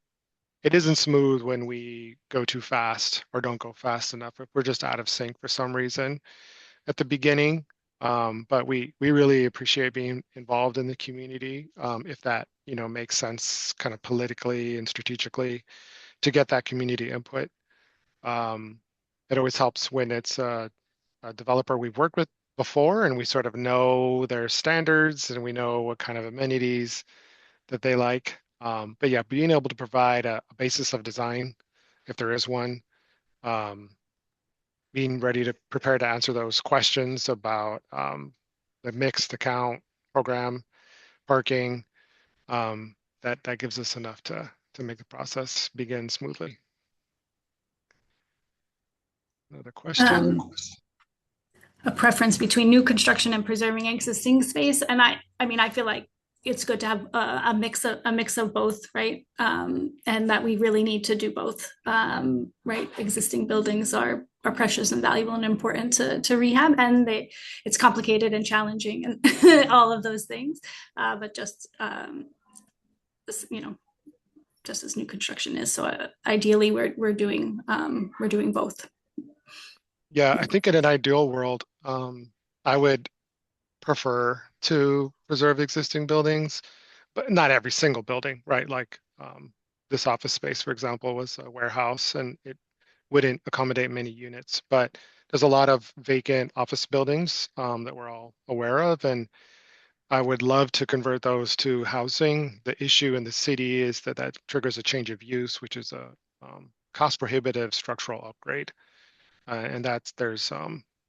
isn't smooth when we go too fast or don't go fast enough, if we're just out of sync for some reason at the beginning. But we really appreciate being involved in the community, if that makes sense kind of politically and strategically, to get that community input. It always helps when it's a developer we've worked with before and we sort of know their standards and we know what kind of amenities that they like. But yeah, being able to provide a basis of design, if there is one, being ready to prepare to answer those questions about the mix, the count, program, parking, that gives us enough to make the process begin smoothly. Another question. A preference between new construction and preserving existing space, and I mean, I feel like it's good to have a mix of both, right? And that we really need to do both, right? Existing buildings are precious and valuable and important to rehab, and it's complicated and challenging and all of those things. But just just as new construction is. So ideally, we're doing both. Yeah, I think in an ideal world, I would prefer to preserve existing buildings, but not every single building, right? Like this office space, for example, was a warehouse and it wouldn't accommodate many units, but there's a lot of vacant office buildings that we're all aware of, and I would love to convert those to housing. The issue in the city is that triggers a change of use, which is a cost prohibitive structural upgrade. And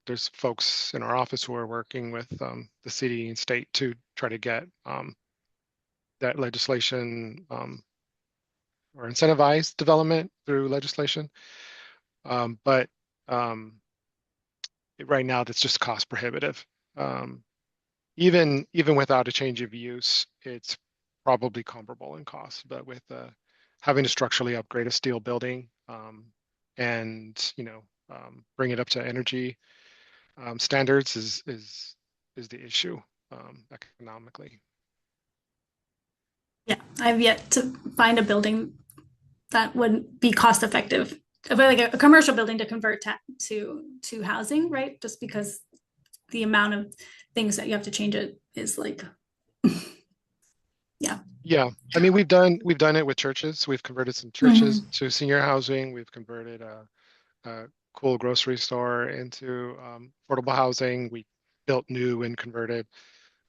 there's folks in our office who are working with the city and state to try to get that legislation or incentivize development through legislation. But right now, that's just cost prohibitive. Even without a change of use, it's probably comparable in cost. But with having to structurally upgrade a steel building and bring it up to energy standards is the issue economically. Yeah, I've yet to find a building that would be cost effective, like a commercial building to convert to housing, right? Just because the amount of things that you have to change it is like, yeah. Yeah, I mean we've done it with churches. We've converted some churches to senior housing. We've converted a cool grocery store into affordable housing. We built new and converted.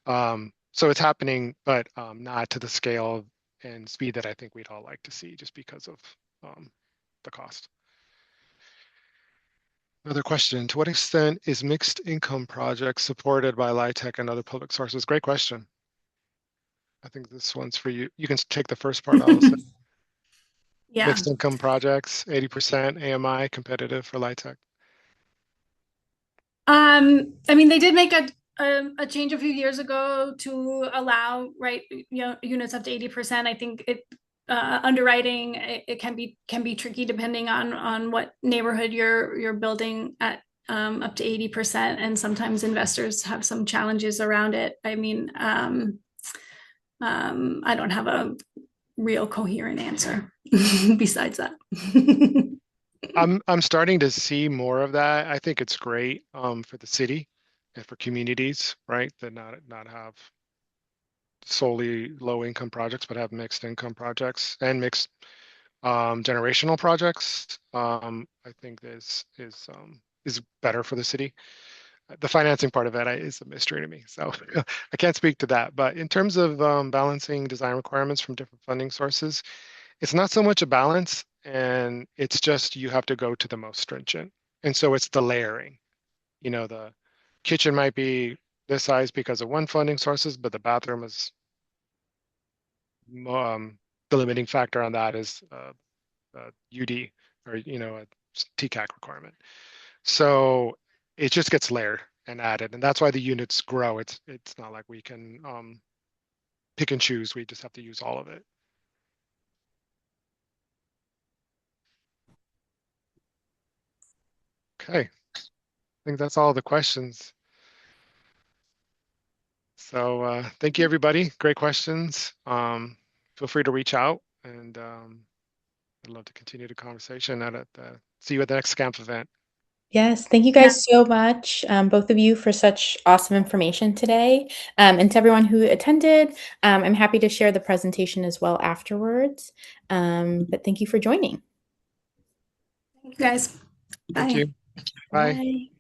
So it's happening, but not to the scale and speed that I think we'd all like to see just because of the cost. Another question, to what extent is mixed income projects supported by LIHTC and other public sources? Great question. I think this one's for you. You can take the first part, Allison. Yeah. Mixed income projects, 80% AMI, competitive for LIHTC. I mean, they did make a change a few years ago to allow, right, units up to 80%. I think underwriting it can be tricky depending on what neighborhood you're building at, up to 80%, and sometimes investors have some challenges around it. I mean, I don't have a real coherent answer besides that. I'm starting to see more of that. I think it's great for the city and for communities, right? That not have solely low income projects, but have mixed income projects and mixed generational projects. I think this is better for the city. The financing part of it is a mystery to me, so I can't speak to that. But in terms of balancing design requirements from different funding sources, it's not so much a balance, and it's just you have to go to the most stringent. And so it's the layering. You know, the kitchen might be this size because of one funding sources, but the bathroom is the limiting factor on that is UD or a TCAC requirement. So it just gets layered and added, and that's why the units grow. It's not like we can pick and choose. We just have to use all of it. Okay, I think that's all the questions. So thank you, everybody. Great questions. Feel free to reach out, and I'd love to continue the conversation see you at the next SCANPH event. Yes, thank you guys so much, both of you, for such awesome information today. And to everyone who attended, I'm happy to share the presentation as well afterwards. But thank you for joining. Thank you guys. Thank Bye. you. Bye. Bye.